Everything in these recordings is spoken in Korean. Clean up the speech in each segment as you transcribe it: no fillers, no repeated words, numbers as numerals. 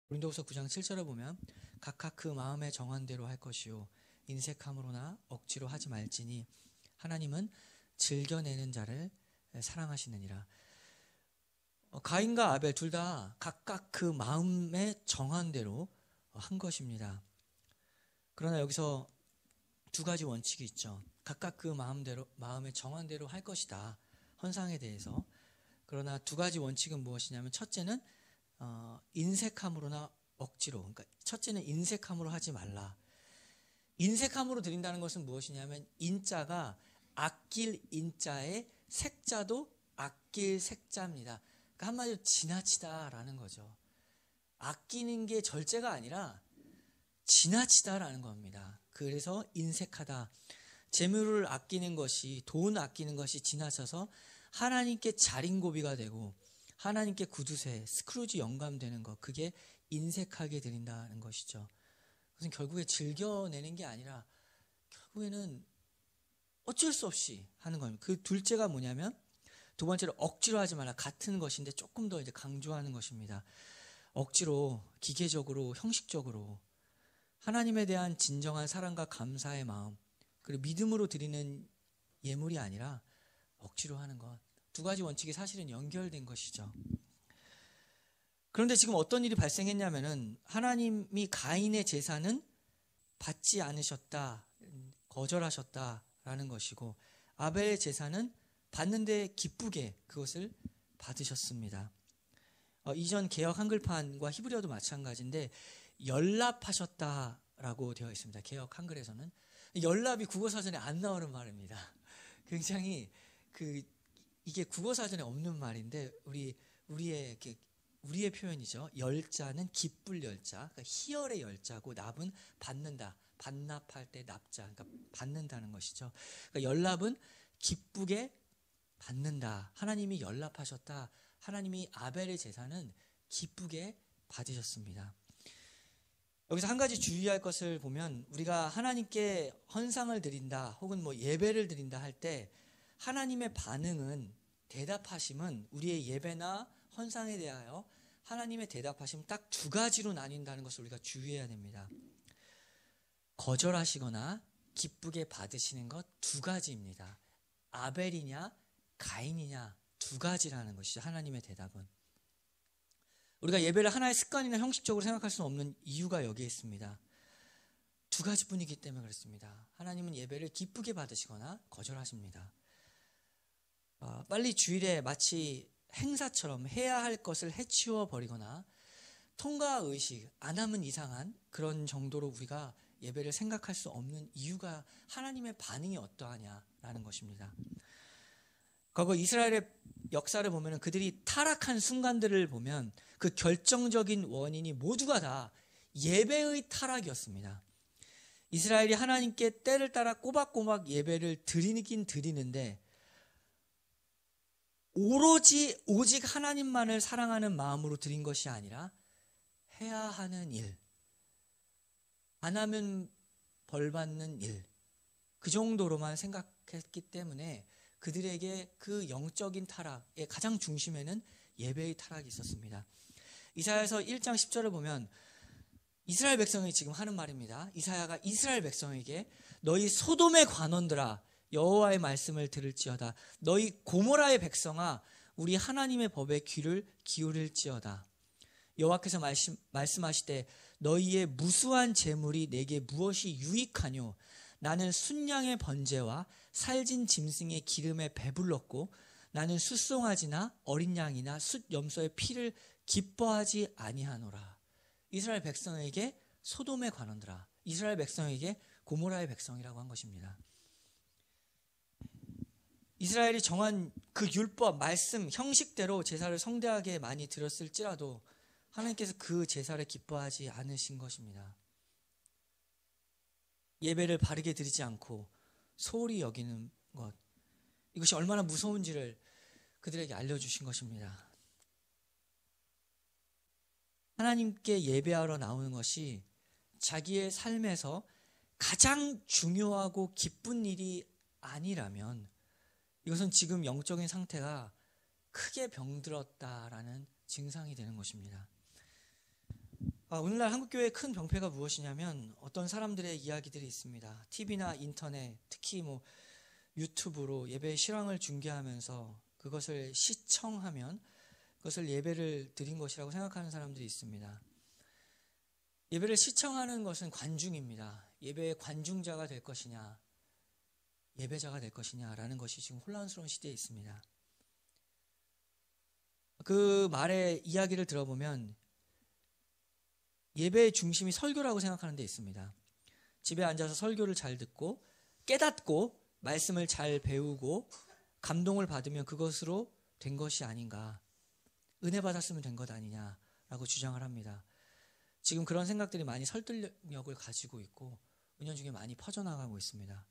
고린도후서 9장 7절에 보면 각각 그 마음에 정한 대로 할 것이요 인색함으로나 억지로 하지 말지니 하나님은 즐겨내는 자를 사랑하시느니라. 가인과 아벨 둘 다 각각 그 마음에 정한 대로 한 것입니다. 그러나 여기서 두 가지 원칙이 있죠. 각각 그 마음에 정한 대로 할 것이다. 헌상에 대해서. 그러나 두 가지 원칙은 무엇이냐면 첫째는 인색함으로나 억지로. 그러니까 첫째는 인색함으로 하지 말라. 인색함으로 드린다는 것은 무엇이냐면 인자가 아낄 인자의 색자도 아낄 색자입니다. 그러니까 한마디로 지나치다라는 거죠. 아끼는 게 절제가 아니라 지나치다라는 겁니다. 그래서 인색하다. 재물을 아끼는 것이, 돈 아끼는 것이 지나쳐서 하나님께 자린고비가 되고 하나님께 구두쇠, 스크루지 영감되는 것, 그게 인색하게 드린다는 것이죠. 그것은 결국에 즐겨내는 게 아니라 결국에는 어쩔 수 없이 하는 겁니다. 그 둘째가 뭐냐면 두 번째로 억지로 하지 말라. 같은 것인데 조금 더 이제 강조하는 것입니다. 억지로, 기계적으로, 형식적으로 하나님에 대한 진정한 사랑과 감사의 마음, 그리고 믿음으로 드리는 예물이 아니라 억지로 하는 것. 두 가지 원칙이 사실은 연결된 것이죠. 그런데 지금 어떤 일이 발생했냐면은 하나님이 가인의 제사는 받지 않으셨다, 거절하셨다라는 것이고 아벨의 제사는 받는데 기쁘게 그것을 받으셨습니다. 이전 개역 한글판과 히브리어도 마찬가지인데 연락하셨다라고 되어 있습니다. 개역 한글에서는 연락이 국어사전에 안 나오는 말입니다. 굉장히 이게 국어사전에 없는 말인데 우리의 표현이죠. 열자는 기쁠 열자, 그러니까 희열의 열자고 납은 받는다, 반납할 때 납자, 그러니까 받는다는 것이죠. 그러니까 연락은 기쁘게 받는다. 하나님이 연락하셨다. 하나님이 아벨의 제사는 기쁘게 받으셨습니다. 여기서 한 가지 주의할 것을 보면 우리가 하나님께 헌상을 드린다 혹은 예배를 드린다 할 때 하나님의 반응은, 대답하심은 우리의 예배나 헌상에 대하여 하나님의 대답하심은 딱 두 가지로 나뉜다는 것을 우리가 주의해야 됩니다. 거절하시거나 기쁘게 받으시는 것 두 가지입니다. 아벨이냐 가인이냐 두 가지라는 것이죠. 하나님의 대답은. 우리가 예배를 하나의 습관이나 형식적으로 생각할 수 없는 이유가 여기에 있습니다. 두 가지뿐이기 때문에 그렇습니다. 하나님은 예배를 기쁘게 받으시거나 거절하십니다. 빨리 주일에 마치 행사처럼 해야 할 것을 해치워 버리거나 통과의식, 안 하면 이상한 그런 정도로 우리가 예배를 생각할 수 없는 이유가 하나님의 반응이 어떠하냐라는 것입니다. 과거 이스라엘의 역사를 보면 그들이 타락한 순간들을 보면 그 결정적인 원인이 모두가 다 예배의 타락이었습니다. 이스라엘이 하나님께 때를 따라 꼬박꼬박 예배를 드리긴 드리는데 오직 하나님만을 사랑하는 마음으로 드린 것이 아니라 해야 하는 일, 안 하면 벌 받는 일, 그 정도로만 생각했기 때문에 그들에게 그 영적인 타락의 가장 중심에는 예배의 타락이 있었습니다. 이사야서 1장 10절을 보면 이스라엘 백성이 지금 하는 말입니다. 이사야가 이스라엘 백성에게 너희 소돔의 관원들아 여호와의 말씀을 들을지어다. 너희 고모라의 백성아 우리 하나님의 법에 귀를 기울일지어다. 여호와께서 말씀하시되 너희의 무수한 재물이 내게 무엇이 유익하뇨. 나는 순양의 번제와 살진 짐승의 기름에 배불렀고 나는 숫송아지나 어린 양이나 숫 염소의 피를 기뻐하지 아니하노라. 이스라엘 백성에게 소돔의 관원들아, 이스라엘 백성에게 고모라의 백성이라고 한 것입니다. 이스라엘이 정한 그 율법, 말씀, 형식대로 제사를 성대하게 많이 드렸을지라도 하나님께서 그 제사를 기뻐하지 않으신 것입니다. 예배를 바르게 드리지 않고 소홀히 여기는 것, 이것이 얼마나 무서운지를 그들에게 알려주신 것입니다. 하나님께 예배하러 나오는 것이 자기의 삶에서 가장 중요하고 기쁜 일이 아니라면 이것은 지금 영적인 상태가 크게 병들었다라는 증상이 되는 것입니다. 오늘날 한국교회의 큰 병폐가 무엇이냐면 어떤 사람들의 이야기들이 있습니다. TV나 인터넷, 특히 유튜브로 예배의 실황을 중계하면서 그것을 시청하면 그것을 예배를 드린 것이라고 생각하는 사람들이 있습니다. 예배를 시청하는 것은 관중입니다. 예배의 관중자가 될 것이냐, 예배자가 될 것이냐라는 것이 지금 혼란스러운 시대에 있습니다. 그 말의 이야기를 들어보면 예배의 중심이 설교라고 생각하는 데 있습니다. 집에 앉아서 설교를 잘 듣고 깨닫고 말씀을 잘 배우고 감동을 받으면 그것으로 된 것이 아닌가, 은혜 받았으면 된 것 아니냐라고 주장을 합니다. 지금 그런 생각들이 많이 설득력을 가지고 있고 은연중에 많이 퍼져나가고 있습니다.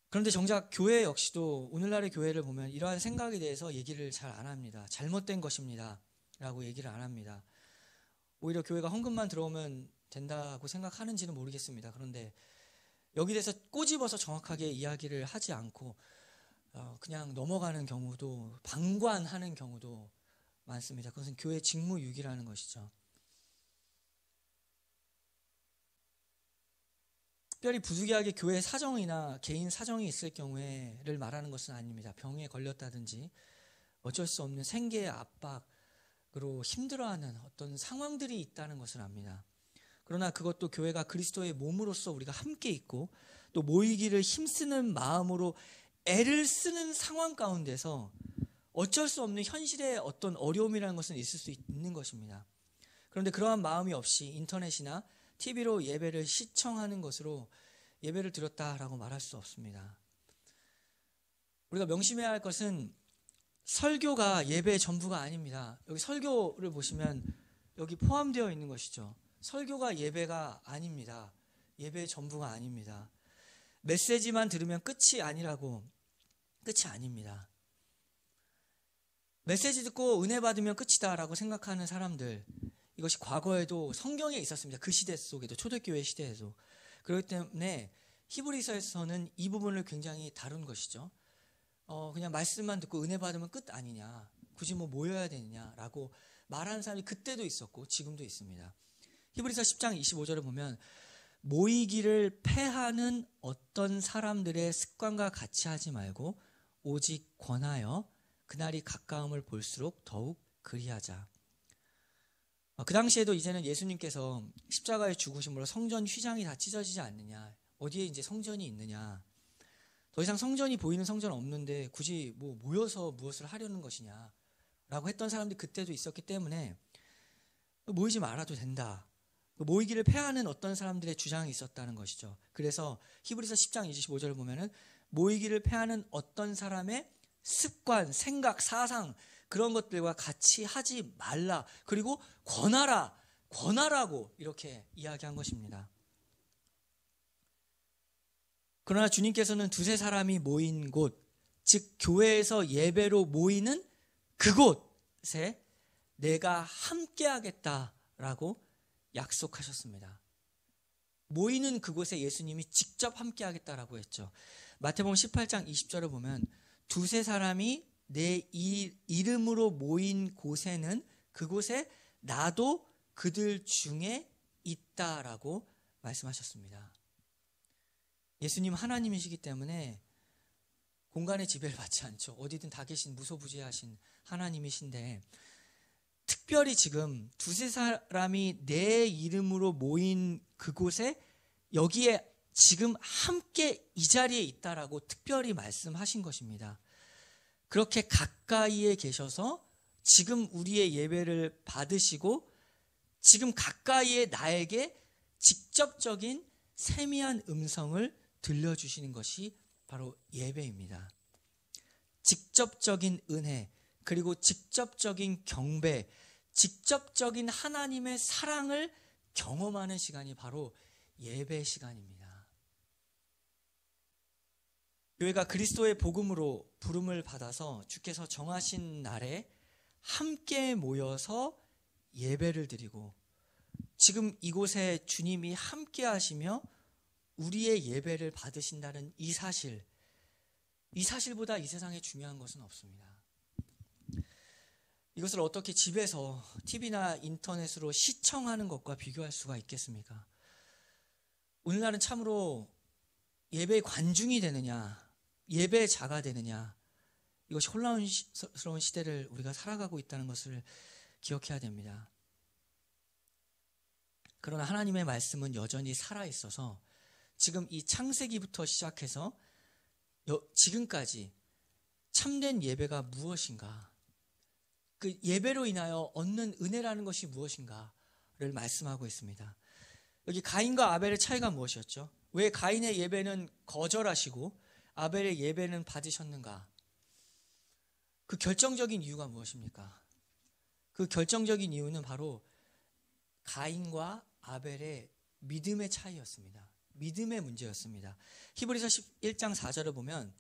그런데 정작 교회 역시도 오늘날의 교회를 보면 이러한 생각에 대해서 얘기를 잘 안 합니다. 잘못된 것입니다 라고 얘기를 안 합니다. 오히려 교회가 헌금만 들어오면 된다고 생각하는지는 모르겠습니다. 그런데 여기 대해서 꼬집어서 정확하게 이야기를 하지 않고 그냥 넘어가는 경우도, 방관하는 경우도 많습니다. 그것은 교회 직무유기라는 것이죠. 특별히 부득이하게 교회 사정이나 개인 사정이 있을 경우에를 말하는 것은 아닙니다. 병에 걸렸다든지 어쩔 수 없는 생계의 압박으로 힘들어하는 어떤 상황들이 있다는 것을 압니다. 그러나 그것도 교회가 그리스도의 몸으로서 우리가 함께 있고 또 모이기를 힘쓰는 마음으로 애를 쓰는 상황 가운데서 어쩔 수 없는 현실의 어떤 어려움이라는 것은 있을 수 있는 것입니다. 그런데 그러한 마음이 없이 인터넷이나 TV로 예배를 시청하는 것으로 예배를 드렸다라고 말할 수 없습니다. 우리가 명심해야 할 것은 설교가 예배의 전부가 아닙니다. 여기 설교를 보시면 여기 포함되어 있는 것이죠. 설교가 예배가 아닙니다. 예배의 전부가 아닙니다. 메시지만 들으면 끝이 아닙니다. 메시지 듣고 은혜 받으면 끝이다라고 생각하는 사람들, 이것이 과거에도 성경에 있었습니다. 그 시대 속에도, 초대교회 시대에도. 그렇기 때문에 히브리서에서는 이 부분을 굉장히 다룬 것이죠. 그냥 말씀만 듣고 은혜 받으면 끝 아니냐, 굳이 모여야 되느냐라고 말하는 사람이 그때도 있었고 지금도 있습니다. 히브리서 10장 25절을 보면 모이기를 패하는 어떤 사람들의 습관과 같이 하지 말고 오직 권하여 그날이 가까움을 볼수록 더욱 그리하자. 그 당시에도 이제는 예수님께서 십자가에 죽으심으로 성전 휘장이 다 찢어지지 않느냐, 어디에 이제 성전이 있느냐, 더 이상 성전이 보이는 성전은 없는데 굳이 모여서 무엇을 하려는 것이냐 라고 했던 사람들이 그때도 있었기 때문에 모이지 말아도 된다, 모이기를 패하는 어떤 사람들의 주장이 있었다는 것이죠. 그래서 히브리서 10장 25절을 보면은 모이기를 패하는 어떤 사람의 습관, 생각, 사상, 그런 것들과 같이 하지 말라, 그리고 권하라고 이렇게 이야기한 것입니다. 그러나 주님께서는 두세 사람이 모인 곳, 즉 교회에서 예배로 모이는 그곳에 내가 함께하겠다라고 약속하셨습니다. 모이는 그곳에 예수님이 직접 함께하겠다라고 했죠. 마태복음 18장 20절을 보면 두세 사람이 내 이름으로 모인 곳에는 그곳에 나도 그들 중에 있다라고 말씀하셨습니다. 예수님 하나님이시기 때문에 공간의 지배를 받지 않죠. 어디든 다 계신 무소부재하신 하나님이신데, 특별히 지금 두세 사람이 내 이름으로 모인 그곳에, 여기에 지금 함께 이 자리에 있다라고 특별히 말씀하신 것입니다. 그렇게 가까이에 계셔서 지금 우리의 예배를 받으시고 지금 가까이에 나에게 직접적인 세미한 음성을 들려주시는 것이 바로 예배입니다. 직접적인 은혜, 그리고 직접적인 경배, 직접적인 하나님의 사랑을 경험하는 시간이 바로 예배 시간입니다. 교회가 그리스도의 복음으로 부름을 받아서 주께서 정하신 날에 함께 모여서 예배를 드리고, 지금 이곳에 주님이 함께 하시며 우리의 예배를 받으신다는 이 사실보다 이 세상에 중요한 것은 없습니다. 이것을 어떻게 집에서 TV나 인터넷으로 시청하는 것과 비교할 수가 있겠습니까? 오늘날은 참으로 예배의 관중이 되느냐, 예배자가 되느냐, 이것이 혼란스러운 시대를 우리가 살아가고 있다는 것을 기억해야 됩니다. 그러나 하나님의 말씀은 여전히 살아있어서 지금 이 창세기부터 시작해서 지금까지 참된 예배가 무엇인가, 그 예배로 인하여 얻는 은혜라는 것이 무엇인가를 말씀하고 있습니다. 여기 가인과 아벨의 차이가 무엇이었죠? 왜 가인의 예배는 거절하시고 아벨의 예배는 받으셨는가? 그 결정적인 이유가 무엇입니까? 그 결정적인 이유는 바로 가인과 아벨의 믿음의 차이였습니다. 믿음의 문제였습니다. 히브리서 11장 4절을 보면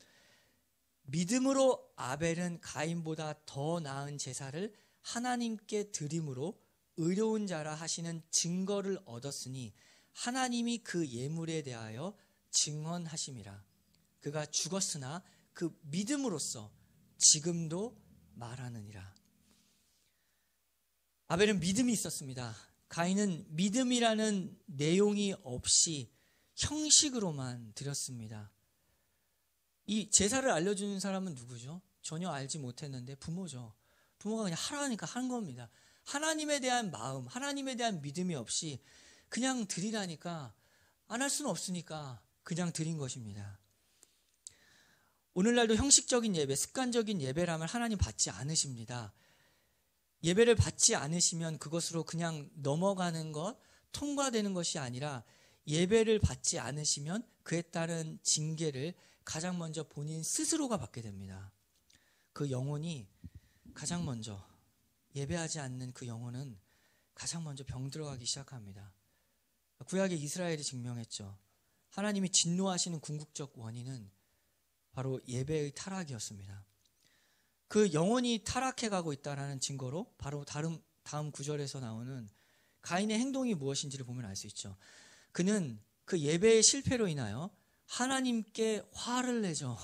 믿음으로 아벨은 가인보다 더 나은 제사를 하나님께 드림으로 의로운 자라 하시는 증거를 얻었으니 하나님이 그 예물에 대하여 증언하심이라. 그가 죽었으나 그 믿음으로써 지금도 말하느니라. 아벨은 믿음이 있었습니다. 가인은 믿음이라는 내용이 없이 형식으로만 드렸습니다. 이 제사를 알려주는 사람은 누구죠? 전혀 알지 못했는데 부모죠. 부모가 그냥 하라니까 한 겁니다. 하나님에 대한 마음, 하나님에 대한 믿음이 없이 그냥 드리라니까 안 할 수는 없으니까 그냥 드린 것입니다. 오늘날도 형식적인 예배, 습관적인 예배라면 하나님 받지 않으십니다. 예배를 받지 않으시면 그것으로 그냥 넘어가는 것, 통과되는 것이 아니라 예배를 받지 않으시면 그에 따른 징계를 가장 먼저 본인 스스로가 받게 됩니다. 그 영혼이 가장 먼저, 예배하지 않는 그 영혼은 가장 먼저 병들어가기 시작합니다. 구약의 이스라엘이 증명했죠. 하나님이 진노하시는 궁극적 원인은 바로 예배의 타락이었습니다. 그 영혼이 타락해가고 있다는 증거로 바로 다음 구절에서 나오는 가인의 행동이 무엇인지를 보면 알 수 있죠. 그는 그 예배의 실패로 인하여 하나님께 화를 내죠.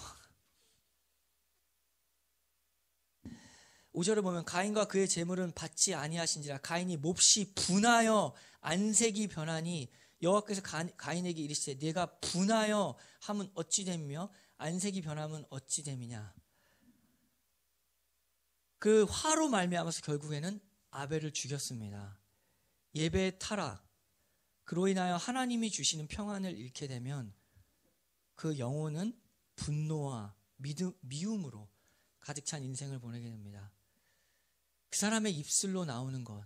5절을 보면 가인과 그의 재물은 받지 아니하신지라. 가인이 몹시 분하여 안색이 변하니 여호와께서 가인에게 이르시되 네가 분하여 함은 어찌 됨이며 안색이 변함은 어찌 됨이냐. 그 화로 말미암아서 결국에는 아벨을 죽였습니다. 예배의 타락, 그로 인하여 하나님이 주시는 평안을 잃게 되면 그 영혼은 분노와 미움으로 가득 찬 인생을 보내게 됩니다. 그 사람의 입술로 나오는 것,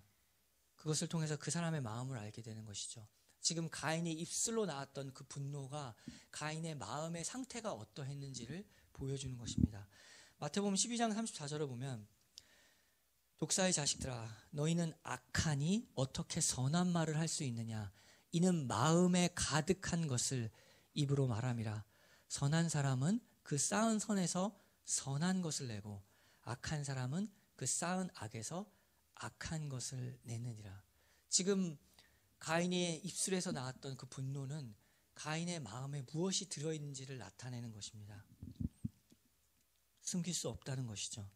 그것을 통해서 그 사람의 마음을 알게 되는 것이죠. 지금 가인의 입술로 나왔던 그 분노가 가인의 마음의 상태가 어떠했는지를 보여주는 것입니다. 마태복음 12장 34절을 보면 독사의 자식들아 너희는 악하니 어떻게 선한 말을 할 수 있느냐. 이는 마음에 가득한 것을 입으로 말함이라. 선한 사람은 그 쌓은 선에서 선한 것을 내고 악한 사람은 그 쌓은 악에서 악한 것을 내느니라. 지금 가인의 입술에서 나왔던 그 분노는 가인의 마음에 무엇이 들어있는지를 나타내는 것입니다. 숨길 수 없다는 것이죠.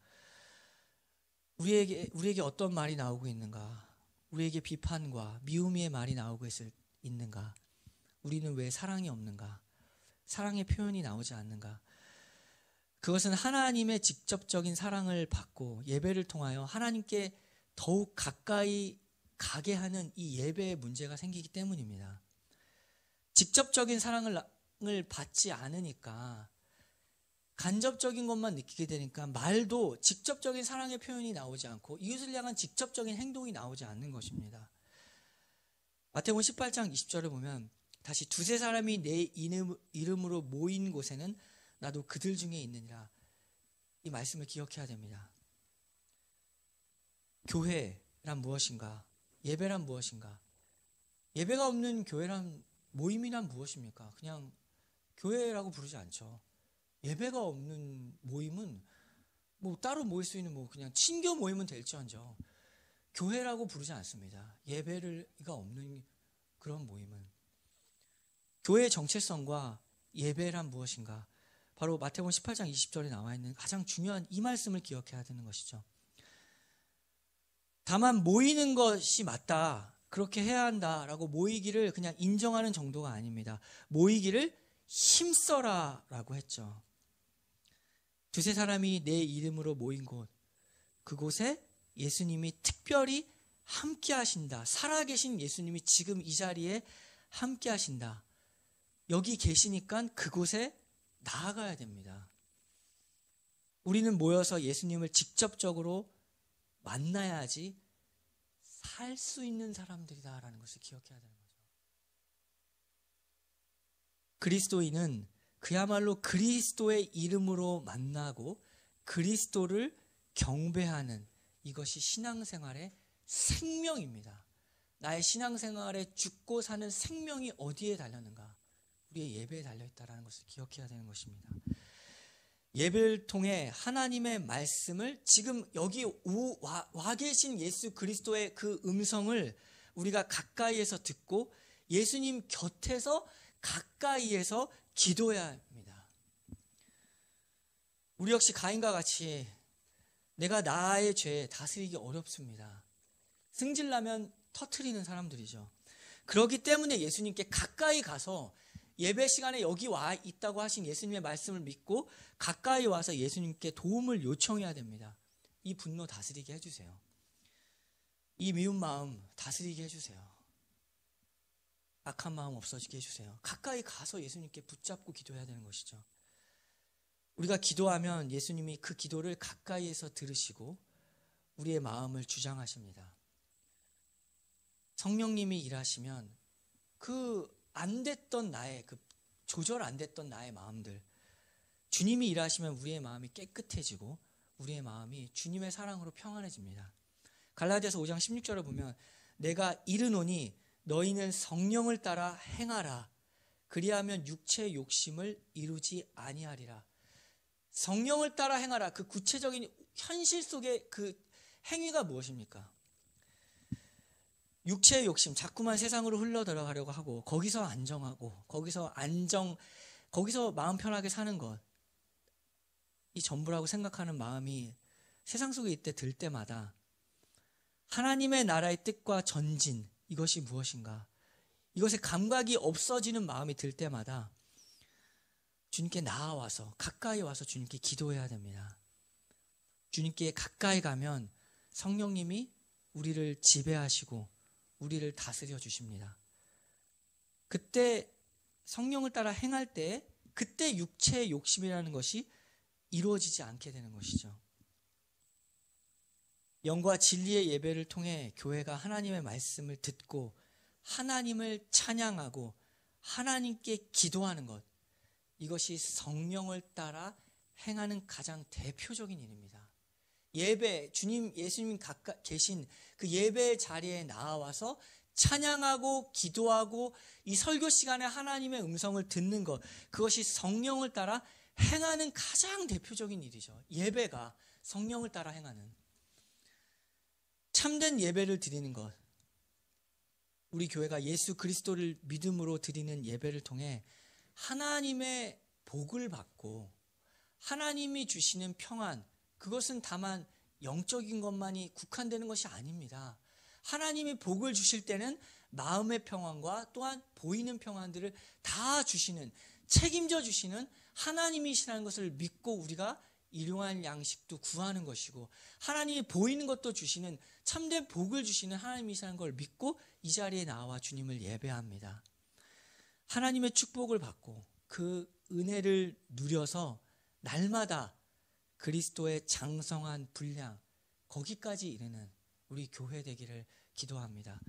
우리에게 어떤 말이 나오고 있는가? 우리에게 비판과 미움의 말이 나오고 있는가? 우리는 왜 사랑이 없는가? 사랑의 표현이 나오지 않는가? 그것은 하나님의 직접적인 사랑을 받고 예배를 통하여 하나님께 더욱 가까이 가게 하는 이 예배의 문제가 생기기 때문입니다. 직접적인 사랑을 받지 않으니까 간접적인 것만 느끼게 되니까 말도 직접적인 사랑의 표현이 나오지 않고 이웃을 향한 직접적인 행동이 나오지 않는 것입니다. 마태복음 18장 20절을 보면 다시 두세 사람이 내 이름으로 모인 곳에는 나도 그들 중에 있느니라. 이 말씀을 기억해야 됩니다. 교회란 무엇인가? 예배란 무엇인가? 예배가 없는 교회란 모임이란 무엇입니까? 그냥 교회라고 부르지 않죠. 예배가 없는 모임은 뭐 따로 모일 수 있는 뭐 그냥 친교 모임은 될지언정 교회라고 부르지 않습니다. 예배가 없는 그런 모임은. 교회의 정체성과 예배란 무엇인가? 바로 마태복음 18장 20절에 나와 있는 가장 중요한 이 말씀을 기억해야 되는 것이죠. 다만 모이는 것이 맞다, 그렇게 해야 한다라고 모이기를 그냥 인정하는 정도가 아닙니다. 모이기를 힘써라 라고 했죠. 두세 사람이 내 이름으로 모인 곳, 그곳에 예수님이 특별히 함께 하신다. 살아계신 예수님이 지금 이 자리에 함께 하신다. 여기 계시니까 그곳에 나아가야 됩니다. 우리는 모여서 예수님을 직접적으로 만나야지 살 수 있는 사람들이다라는 것을 기억해야 되는 거죠. 그리스도인은 그야말로 그리스도의 이름으로 만나고 그리스도를 경배하는, 이것이 신앙생활의 생명입니다. 나의 신앙생활에 죽고 사는 생명이 어디에 달렸는가? 우리의 예배에 달려있다는 것을 기억해야 되는 것입니다. 예배를 통해 하나님의 말씀을, 지금 여기 와 계신 예수 그리스도의 그 음성을 우리가 가까이에서 듣고 예수님 곁에서 가까이에서 기도해야 합니다. 우리 역시 가인과 같이 내가 나의 죄에 다스리기 어렵습니다. 승질나면 터트리는 사람들이죠. 그렇기 때문에 예수님께 가까이 가서 예배 시간에 여기 와 있다고 하신 예수님의 말씀을 믿고 가까이 와서 예수님께 도움을 요청해야 됩니다. 이 분노 다스리게 해주세요. 이 미운 마음 다스리게 해주세요. 악한 마음 없어지게 해주세요. 가까이 가서 예수님께 붙잡고 기도해야 되는 것이죠. 우리가 기도하면 예수님이 그 기도를 가까이에서 들으시고 우리의 마음을 주장하십니다. 성령님이 일하시면 그 안 됐던 나의, 그 조절 안 됐던 나의 마음들, 주님이 일하시면 우리의 마음이 깨끗해지고 우리의 마음이 주님의 사랑으로 평안해집니다. 갈라디아서 5장 16절을 보면 내가 이르노니 너희는 성령을 따라 행하라. 그리하면 육체의 욕심을 이루지 아니하리라. 성령을 따라 행하라. 그 구체적인 현실 속의 그 행위가 무엇입니까? 육체의 욕심, 자꾸만 세상으로 흘러들어가려고 하고 거기서 안정하고 거기서 마음 편하게 사는 것, 이 전부라고 생각하는 마음이 세상 속에 이때 들 때마다 하나님의 나라의 뜻과 전진, 이것이 무엇인가, 이것에 감각이 없어지는 마음이 들 때마다 주님께 나아와서 가까이 와서 주님께 기도해야 됩니다. 주님께 가까이 가면 성령님이 우리를 지배하시고 우리를 다스려 주십니다. 그때 성령을 따라 행할 때 그때 육체의 욕심이라는 것이 이루어지지 않게 되는 것이죠. 영과 진리의 예배를 통해 교회가 하나님의 말씀을 듣고 하나님을 찬양하고 하나님께 기도하는 것, 이것이 성령을 따라 행하는 가장 대표적인 일입니다. 예배, 예수님 가까이 계신 그 예배 자리에 나와서 찬양하고 기도하고 이 설교 시간에 하나님의 음성을 듣는 것, 그것이 성령을 따라 행하는 가장 대표적인 일이죠. 예배가 성령을 따라 행하는, 참된 예배를 드리는 것, 우리 교회가 예수 그리스도를 믿음으로 드리는 예배를 통해 하나님의 복을 받고 하나님이 주시는 평안, 그것은 다만 영적인 것만이 국한되는 것이 아닙니다. 하나님이 복을 주실 때는 마음의 평안과 또한 보이는 평안들을 다 주시는, 책임져 주시는 하나님이시라는 것을 믿고 우리가 일용할 양식도 구하는 것이고, 하나님이 보이는 것도 주시는, 참된 복을 주시는 하나님이시라는 걸 믿고 이 자리에 나와 주님을 예배합니다. 하나님의 축복을 받고 그 은혜를 누려서 날마다 그리스도의 장성한 분량, 거기까지 이르는 우리 교회 되기를 기도합니다.